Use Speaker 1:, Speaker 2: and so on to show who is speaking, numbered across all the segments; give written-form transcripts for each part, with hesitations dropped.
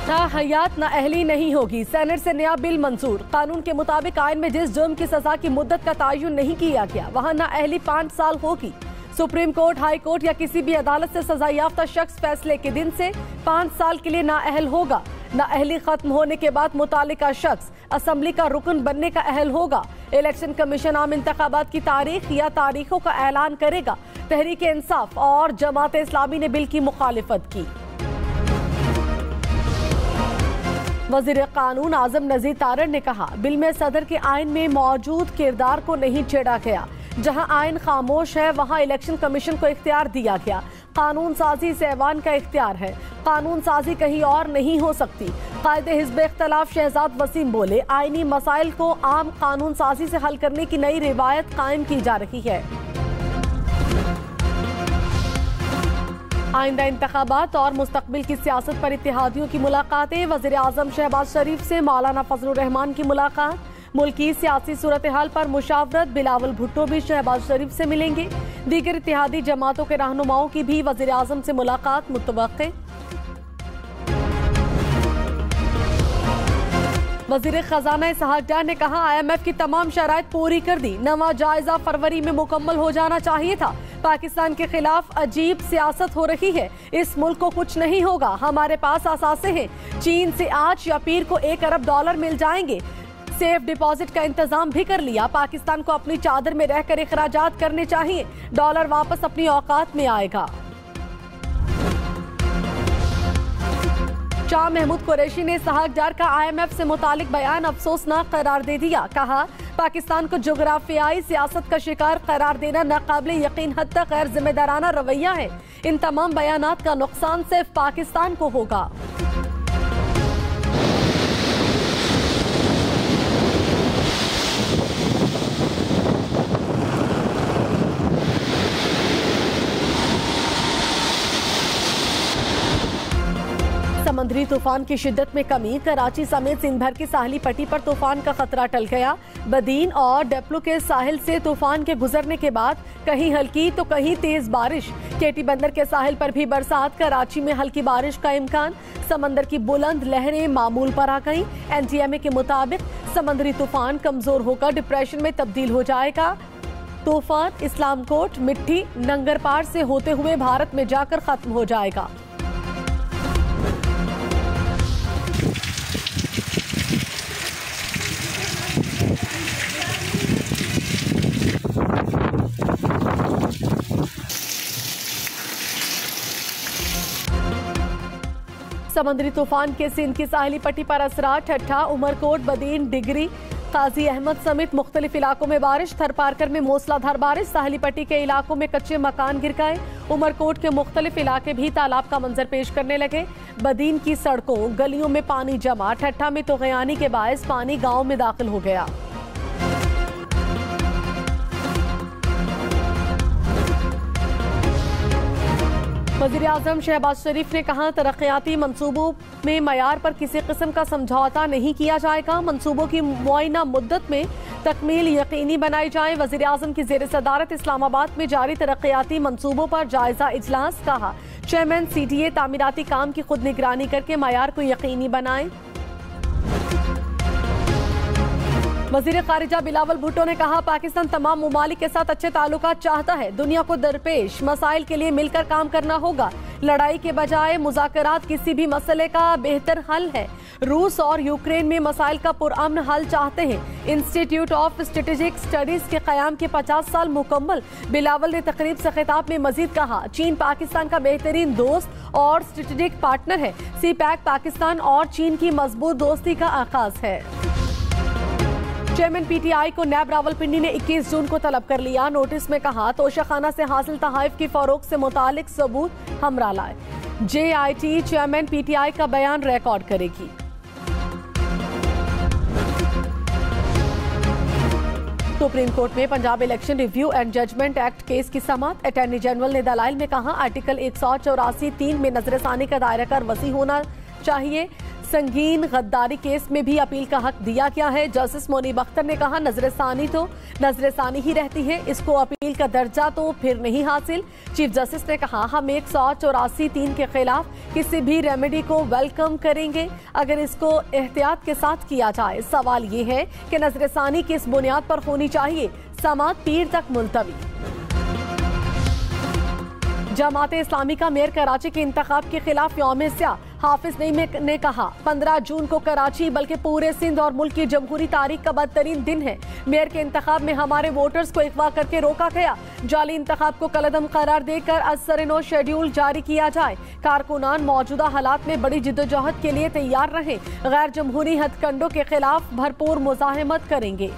Speaker 1: ना हयात ना अहली नहीं होगी। सेनेट से नया बिल मंजूर। कानून के मुताबिक आइन में जिस जुर्म की सजा की मुद्दत का तायुन नहीं किया गया वहां ना अहली 5 साल होगी। सुप्रीम कोर्ट, हाई कोर्ट या किसी भी अदालत से सजा याफ्ता शख्स फैसले के दिन से 5 साल के लिए नाअहल होगा। नाअहली खत्म होने के बाद मुतालिका शख्स असेंबली का रुकन बनने का अहल होगा। इलेक्शन कमीशन आम इंतखाबात की तारीख या तारीखों का ऐलान करेगा। तहरीक इंसाफ और जमात इस्लामी ने बिल की मुखालिफत की। वजीर कानून आजम नजीर तारड़ ने कहा, बिल में सदर के आइन में मौजूद किरदार को नहीं छेड़ा गया। जहां आइन खामोश है वहां इलेक्शन कमीशन को इख्तियार दिया गया। कानून साजी से ऐवान का इख्तियार है। कानून साजी कहीं और नहीं हो सकती। कायदे हिज़्ब इख्तलाफ शहजाद वसीम बोले, आइनी मसाइल को आम कानून साजी से हल करने की नई रिवायत कायम की जा रही है। आइंदा इंतखाबात और मुस्तकबिल की सियासत पर इत्तेहादियों की मुलाकातें। वज़ीर आज़म शहबाज शरीफ से मौलाना फजलुर रहमान की मुलाकात। मुल्की सियासी सूरत हाल पर मुशावरत। बिलावल भुट्टो भी शहबाज शरीफ से मिलेंगे। दीगर इत्तेहादी जमातों के रहनुमाओं की भी वज़ीर आज़म से मुलाकात मुतवक्के। वज़ीर खजाना इसहाक डार ने कहा, IMF की तमाम शराइत पूरी कर दी। नवा जायजा फरवरी में मुकम्मल हो जाना चाहिए था। पाकिस्तान के खिलाफ अजीब सियासत हो रही है। इस मुल्क को कुछ नहीं होगा। हमारे पास असासे हैं। चीन से आज या पीर को $1 अरब मिल जाएंगे। सेफ डिपॉजिट का इंतजाम भी कर लिया। पाकिस्तान को अपनी चादर में रहकर इखराजात करने चाहिए। डॉलर वापस अपनी औकात में आएगा। शाह महमूद कुरैशी ने इसहाक डार का IMF से मुतालिक बयान अफसोसनाक करार दे दिया। कहा, पाकिस्तान को जोग्राफियाई सियासत का शिकार करार देना नाकाबिले यकीन हद तक गैर जिम्मेदाराना रवैया है। इन तमाम बयानात का नुकसान सिर्फ पाकिस्तान को होगा। समुद्री तूफान की शिद्दत में कमी। कराची समेत सिंध भर की साहली पट्टी पर तूफान का खतरा टल गया। बदीन और डेप्लू के साहिल से तूफान के गुजरने के बाद कहीं हल्की तो कहीं तेज बारिश। केटी बंदर के साहिल पर भी बरसात। कराची में हल्की बारिश का इम्कान। समंदर की बुलंद लहरें मामूल पर आ गईं। NTMA के मुताबिक समुद्री तूफान कमजोर होकर डिप्रेशन में तब्दील हो जाएगा। तूफान इस्लामकोट, मिट्टी, नंगरपार से होते हुए भारत में जाकर खत्म हो जाएगा। समुद्री तूफान के सिंध की साहिली पट्टी पर असरात। ठट्ठा, उमरकोट, बदीन, डिगरी, काजी अहमद समेत मुख्तलिफ इलाकों में बारिश। थरपारकर में मूसलाधार बारिश। साहिली पट्टी के इलाकों में कच्चे मकान गिर गए। उमरकोट के मुख्तलिफ इलाके भी तालाब का मंजर पेश करने लगे। बदीन की सड़कों गलियों में पानी जमा। ठट्ठा में तुग़यानी के बायस पानी गाँव में दाखिल हो गया। वज़ीर आज़म शहबाज शरीफ ने कहा, तरक्याती मंसूबों में मयार पर किसी किस्म का समझौता नहीं किया जाएगा। मंसूबों की मुआयना मुद्दत में तकमील यकीनी बनाई जाए। वज़ीर आज़म की ज़ेर सदारत इस्लामाबाद में जारी तरक्याती मंसूबों पर जायजा इजलास। कहा, चेयरमैन CTA तामीराती काम की खुद निगरानी करके मयार को यकीनी बनाए। वज़ीर ख़ारिजा बिलावल भुट्टो ने कहा, पाकिस्तान तमाम मुमालिक के साथ अच्छे ताल्लुकात चाहता है। दुनिया को दरपेश मसाइल के लिए मिलकर काम करना होगा। लड़ाई के बजाय मुज़ाकरात किसी भी मसले का बेहतर हल है। रूस और यूक्रेन में मसाइल का पुरअमन हल चाहते हैं। इंस्टीट्यूट ऑफ स्ट्रेटेजिक स्टडीज के क़याम के 50 साल मुकम्मल। बिलावल ने तकरीब से खिताब में मजीद कहा, चीन पाकिस्तान का बेहतरीन दोस्त और स्ट्रेटेजिक पार्टनर है। CPEC पाकिस्तान और चीन की मजबूत दोस्ती का आगाज है। चेयरमैन PTI को नैब रावलपिंडी ने 21 जून को तलब कर लिया। नोटिस में कहा, तोशाखाना से हासिल तहाइफ की फरोख्त से मुतालिक सबूत हमरा लाए। JIT चेयरमैन PTI का बयान रिकॉर्ड करेगी। सुप्रीम कोर्ट में Punjab election review and judgment act case की समाअत। अटॉर्नी जनरल ने दलाइल में कहा, आर्टिकल 184(3) में नजरसानी का दायरा कर वसी होना चाहिए। संगीन गद्दारी केस में भी अपील का हक दिया गया है। जस्टिस मुनीब अख्तर ने कहा नजरसानी तो नजरसानी ही रहती है, इसको अपील का दर्जा तो फिर नहीं हासिल। चीफ जस्टिस ने कहा हम 184(3) के खिलाफ किसी भी रेमेडी को वेलकम करेंगे अगर इसको एहतियात के साथ किया जाए। सवाल ये है कि नजरसानी किस बुनियाद पर होनी चाहिए, समाअत पीर तक मुलतवी। जमाते इस्लामी का मेयर कराची के इंतखाब के खिलाफ यौम स्या। हाफिज नईम ने कहा 15 जून को कराची बल्कि पूरे सिंध और मुल्क की जमहूरी तारीख का बदतरीन दिन है। मेयर के इंतखाब में हमारे वोटर्स को अगवा करके रोका गया। जाली इंतखाब को कलअदम करार देकर असर-ए-नौ शेड्यूल जारी किया जाए। कारकुनान मौजूदा हालात में बड़ी जिद्दोजहद के लिए तैयार रहे। गैर जमहूरी हथकंडों के खिलाफ भरपूर मुजाहिमत करेंगे।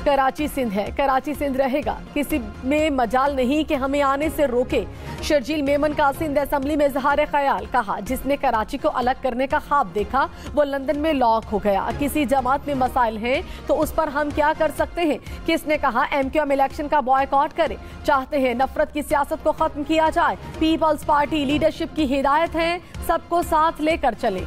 Speaker 1: कराची सिंध है, कराची सिंध रहेगा, किसी में मजाल नहीं कि हमें आने से रोके। शर्जील मेमन का सिंध असेंबली में इजहार ख्याल। कहा जिसने कराची को अलग करने का ख्वाब देखा वो लंदन में लॉक हो गया। किसी जमात में मसाइल हैं तो उस पर हम क्या कर सकते हैं। किसने कहा MQM इलेक्शन का बॉयकॉट करे। चाहते हैं नफरत की सियासत को खत्म किया जाए। पीपल्स पार्टी लीडरशिप की हिदायत है सबको साथ लेकर चले।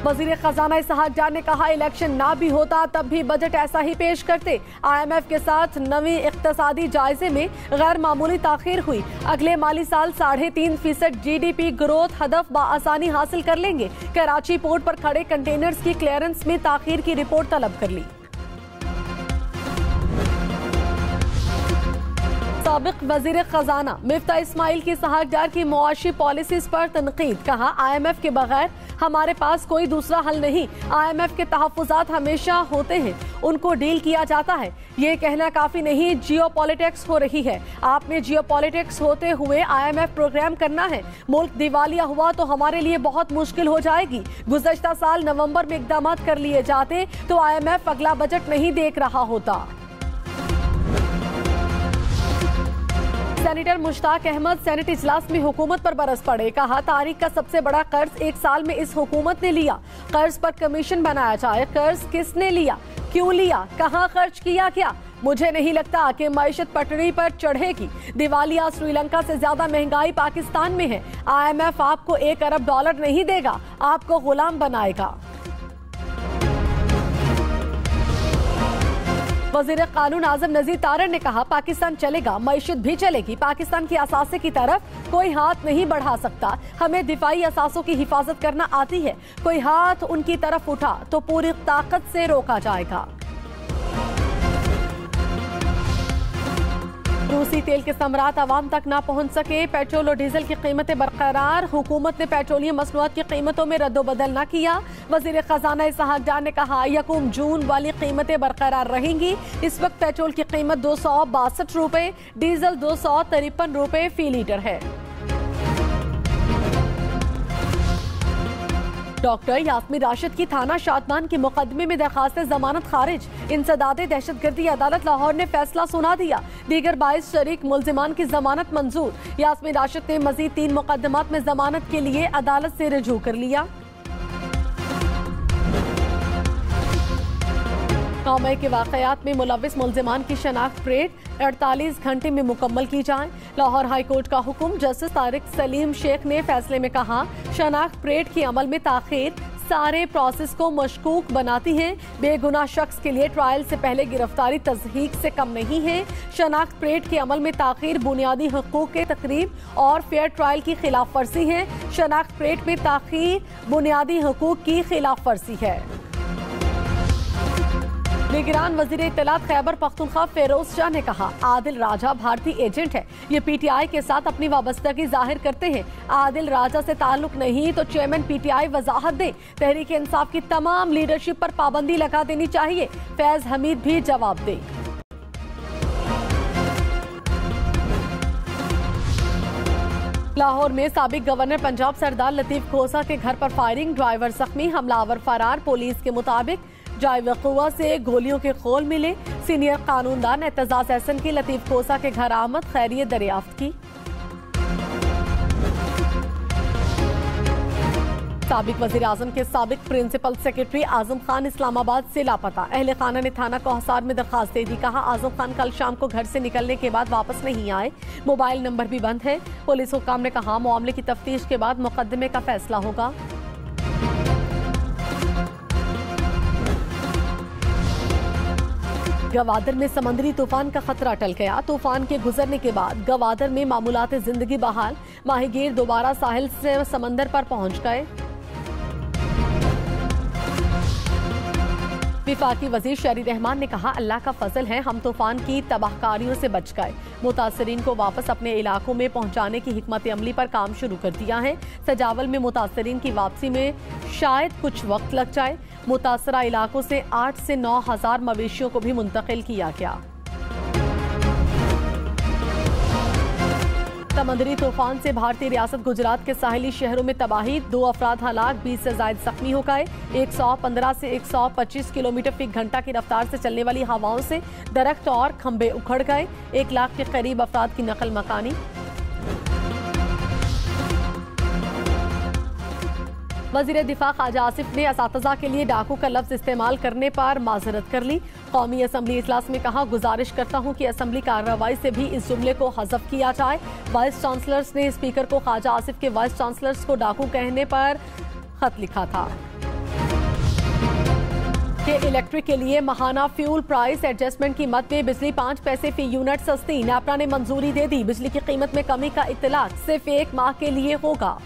Speaker 1: वजीर खजाना इसहाक डार ने कहा इलेक्शन ना भी होता तब भी बजट ऐसा ही पेश करते। IMF के साथ नवी इक्तसादी जायजे में गैर मामूली ताखीर हुई। अगले माली साल 3.5% GDP ग्रोथ हदफ बआसानी हासिल कर लेंगे। कराची पोर्ट पर खड़े कंटेनर्स की क्लियरेंस में ताखीर की रिपोर्ट तलब कर ली। साबिक वजीर खजाना मिफ्ता इस्माइल की इसहाक डार की मुआशी पॉलिसीज पर तनकीद। कहा IMF के बगैर हमारे पास कोई दूसरा हल नहीं। IMF के तहफ़्फ़ुज़ात हमेशा होते हैं, उनको डील किया जाता है। ये कहना काफी नहीं, जियो पॉलिटिक्स हो रही है। आपने जियो पॉलिटिक्स होते हुए IMF प्रोग्राम करना है। मुल्क दिवालिया हुआ तो हमारे लिए बहुत मुश्किल हो जाएगी। गुज़श्ता साल नवंबर में इक़दाम कर लिए जाते तो IMF अगला बजट नहीं देख रहा होता। सेनेटर मुश्ताक अहमद सेनेट इजलास में हुकूमत पर बरस पड़े। कहा तारीख का सबसे बड़ा कर्ज 1 साल में इस हुकूमत ने लिया। कर्ज पर कमीशन बनाया जाए। कर्ज किसने लिया, क्यों लिया, कहां खर्च किया गया। मुझे नहीं लगता कि मईशत पटरी पर चढ़ेगी। दिवालिया श्रीलंका से ज्यादा महंगाई पाकिस्तान में है। IMF आपको $1 अरब नहीं देगा, आपको गुलाम बनाएगा। वज़ीर कानून आज़म नज़ीर तारड़ ने कहा पाकिस्तान चलेगा, मईशत भी चलेगी। पाकिस्तान की असासे की तरफ कोई हाथ नहीं बढ़ा सकता। हमें दिफाई असासों की हिफाजत करना आती है। कोई हाथ उनकी तरफ उठा तो पूरी ताकत से रोका जाएगा। रूसी तेल के समरात आवाम तक ना पहुंच सके। पेट्रोल और डीजल की कीमतें बरकरार। हुकूमत ने पेट्रोलियम मसनूआत की कीमतों में रद्दोबदल न किया। वजीर खजाना इसहाक डार ने कहा 1 जून वाली कीमतें बरकरार रहेंगी। इस वक्त पेट्रोल की कीमत 262 रुपए, डीजल 253 रुपए फी लीटर है। डॉक्टर यास्मीन राशिद की थाना शादमान के मुकदमे में दरखास्त जमानत खारिज। इंसदादे दहशतगर्दी अदालत लाहौर ने फैसला सुना दिया। दीगर 22 शरीक मुल्जिमान की जमानत मंजूर। यास्मीन राशिद ने मजीद 3 मुकदमात में जमानत के लिए अदालत से रुजू कर लिया। कौमे के वाकयात में मुलविस मुल्जिमान की शनाख्त परेड 48 घंटे में मुकम्मल की जाए। लाहौर हाई कोर्ट का हुक्म। जस्टिस तारिक सलीम शेख ने फैसले में कहा शनाख्त परेड के अमल में ताखीर सारे प्रोसेस को मशकूक बनाती है। बेगुनाह शख्स के लिए ट्रायल से पहले गिरफ्तारी तस्दीक से कम नहीं है। शनाख्त परेड के अमल में ताखीर बुनियादी हकूक के तकरीब और फेयर ट्रायल की खिलाफ वर्जी है। शनाख्त परेड में ताखीर बुनियादी हकूक की खिलाफ वर्जी है। निगरान वजीर इत्तलात खैबर पख्तूनख्वा फेरोज शाह ने कहा आदिल राजा भारतीय एजेंट है। ये PTI के साथ अपनी वाबस्तगी जाहिर करते हैं। आदिल राजा से ताल्लुक नहीं तो चेयरमैन PTI वजाहत दे। तहरीक इंसाफ की तमाम लीडरशिप पर पाबंदी लगा देनी चाहिए। फैज हमीद भी जवाब दे। लाहौर में साबिक गवर्नर पंजाब सरदार लतीफ खोसा के घर पर फायरिंग। ड्राइवर जख्मी, हमलावर फरार। पुलिस के मुताबिक जाए वक़ुआ से गोलियों के खोल मिले। सीनियर कानूनदान एतजाज एहसन की लतीफ खोसा के घर आमद, खैरियत दरियाफ्त की। साबिक वजीर आजम के साबिक प्रिंसिपल सेक्रेटरी आजम खान इस्लामाबाद से लापता। अहले खाना ने थाना कोहसार में दरखास्त दे दी। कहा आजम खान कल शाम को घर से निकलने के बाद वापस नहीं आए, मोबाइल नंबर भी बंद है। पुलिस हुक्काम ने कहा मामले की तफ्तीश के बाद मुकदमे का फैसला होगा। गवादर में समंदरी तूफान का खतरा टल गया। तूफान के गुजरने के बाद गवादर में मामूलात जिंदगी बहाल। माहीगीर दोबारा साहिल से समंदर पर पहुंच गए। विफाकी वजीर शहरी रहमान ने कहा अल्लाह का फजल है, हम तूफान की तबाहकारियों से बच गए। मुतासरीन को वापस अपने इलाकों में पहुंचाने की हिकमत अमली पर काम शुरू कर दिया है। सजावल में मुतासरीन की वापसी में शायद कुछ वक्त लग जाए। मुतासरा इलाकों से 8 से 9 हजार मवेशियों को भी मुंतकिल किया गया। समंदरी तूफान से भारतीय रियासत गुजरात के साहिली शहरों में तबाही। 2 अफराद हलाक, 20 से ज्यादा जख्मी हो गए। 115 से 125 किलोमीटर फी घंटा की रफ्तार से चलने वाली हवाओं से दरख्त और खंबे उखड़ गए। 1 लाख के करीब अफराद की नकल मकानी। वजीर दिफा ख्वाजा आसिफ ने असातिज़ा के लिए डाकू का लफ्ज इस्तेमाल करने पर माजरत कर ली। कौमी असम्बली इजलास में कहा गुजारिश करता हूँ कि असम्बली कार्रवाई से भी इस जुमले को हज़फ किया जाए। वाइस चांसलर्स ने स्पीकर को ख्वाजा आसिफ के वाइस चांसलर्स को डाकू कहने पर खत लिखा था। कि इलेक्ट्रिक के लिए माहाना फ्यूल प्राइस एडजस्टमेंट की मद में बिजली 5 पैसे फी यूनिट सस्ती। नेपरा ने मंजूरी दे दी। बिजली की कीमत में कमी का इत्तलाक सिर्फ 1 माह के लिए होगा।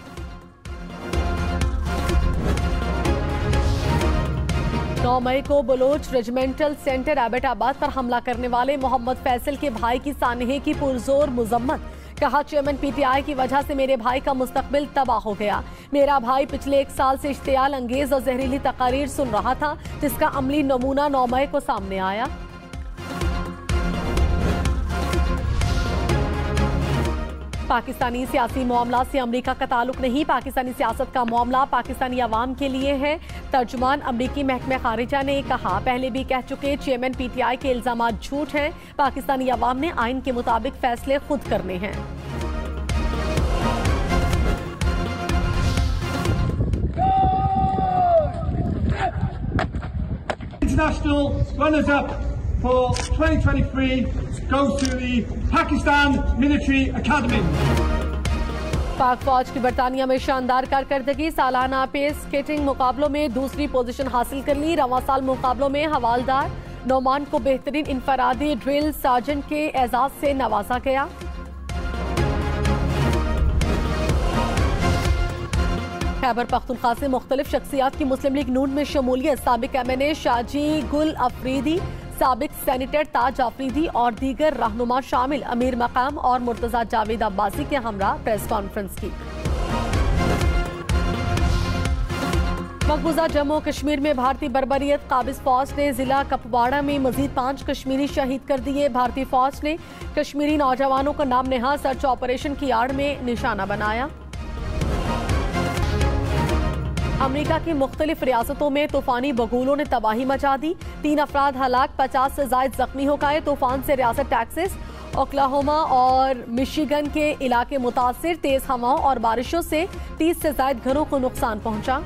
Speaker 1: 9 मई को बलोच रेजिमेंटल सेंटर एबटाबाद पर हमला करने वाले मोहम्मद फैसल के भाई की सानहे की पुरजोर मुजम्मत। कहा चेयरमैन पीटीआई की वजह से मेरे भाई का मुस्तकबिल तबाह हो गया। मेरा भाई पिछले 1 साल से इश्तियाल अंगेज और जहरीली तकारीर सुन रहा था, जिसका अमली नमूना 9 मई को सामने आया। पाकिस्तानी सियासी मामला से अमरीका का ताल्लुक नहीं। पाकिस्तानी सियासत का मामला पाकिस्तानी अवाम के लिए है। तर्जुमान अमरीकी महकमे खारिजा ने कहा पहले भी कह चुके चेयरमैन पीटीआई के इल्जाम झूठ हैं। पाकिस्तानी अवाम ने आइन के मुताबिक फैसले खुद करने हैं।
Speaker 2: International runners-up for 2023 goes to the Pakistan Military Academy.
Speaker 1: पाक फौज की बरतानिया में शानदार कारकर्दगी। सालाना पेस स्केटिंग मुकाबलों में दूसरी पोजीशन हासिल कर ली। रवां साल मुकाबलों में हवालदार नौमान को बेहतरीन इनफरादी ड्रिल सार्जेंट के एजाज से नवाजा गया। खैबर पख्तूनख्वा से मुख्तलिफ शख्सियात की मुस्लिम लीग नून में शमूलियत। साबिक MNA शाजी गुल अफरीदी, साबिक सेनेटर ताज अफरीदी और दीगर रहनुमा शामिल। अमीर मकाम और मुर्तजा जावेद अब्बासी के हमरा प्रेस कॉन्फ्रेंस की। मकबूजा जम्मू कश्मीर में भारतीय बर्बरियत काबिज फौज ने जिला कपवाड़ा में मजीद 5 कश्मीरी शहीद कर दिए। भारतीय फौज ने कश्मीरी नौजवानों को नाम नेहा सर्च ऑपरेशन की आड़ में निशाना बनाया। अमेरिका की मुख्तलिफ रियासतों में तूफानी बगुलों ने तबाही मचा दी। 3 अफराद हलाक, 50 से ज्यादा जख्मी हो गए। तूफान से रियासत टेक्सास, ओक्लाहोमा और मिशिगन के इलाके मुतासिर। तेज हवाओं और बारिशों से 30 से ज्यादा घरों को नुकसान पहुंचा।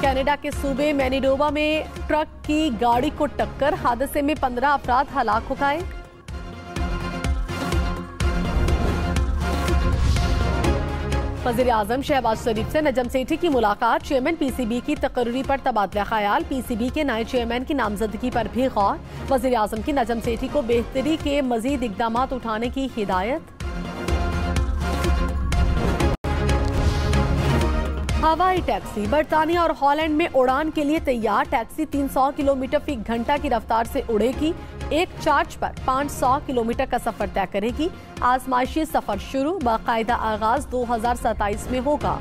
Speaker 1: कनाडा के सूबे मैनिडोबा में ट्रक की गाड़ी को टक्कर, हादसे में 15 अफराद हलाक हो गए। वज़ीर आज़म शहबाज शरीफ से नजम सेठी की मुलाकात। चेयरमैन PCB की तकर्री पर तबादला ख्याल। PCB के नए चेयरमैन की नामजदगी पर भी गौर। वज़ीर आज़म की नजम सेठी को बेहतरी के मजीद इकदाम उठाने की हिदायत। हवाई टैक्सी बरतानिया और हॉलैंड में उड़ान के लिए तैयार। टैक्सी 300 किलोमीटर फी घंटा की रफ्तार से उड़ेगी। एक चार्ज पर 500 किलोमीटर का सफर तय करेगी। आजमाइशी सफर शुरू, बाकायदा आगाज 2027 में होगा।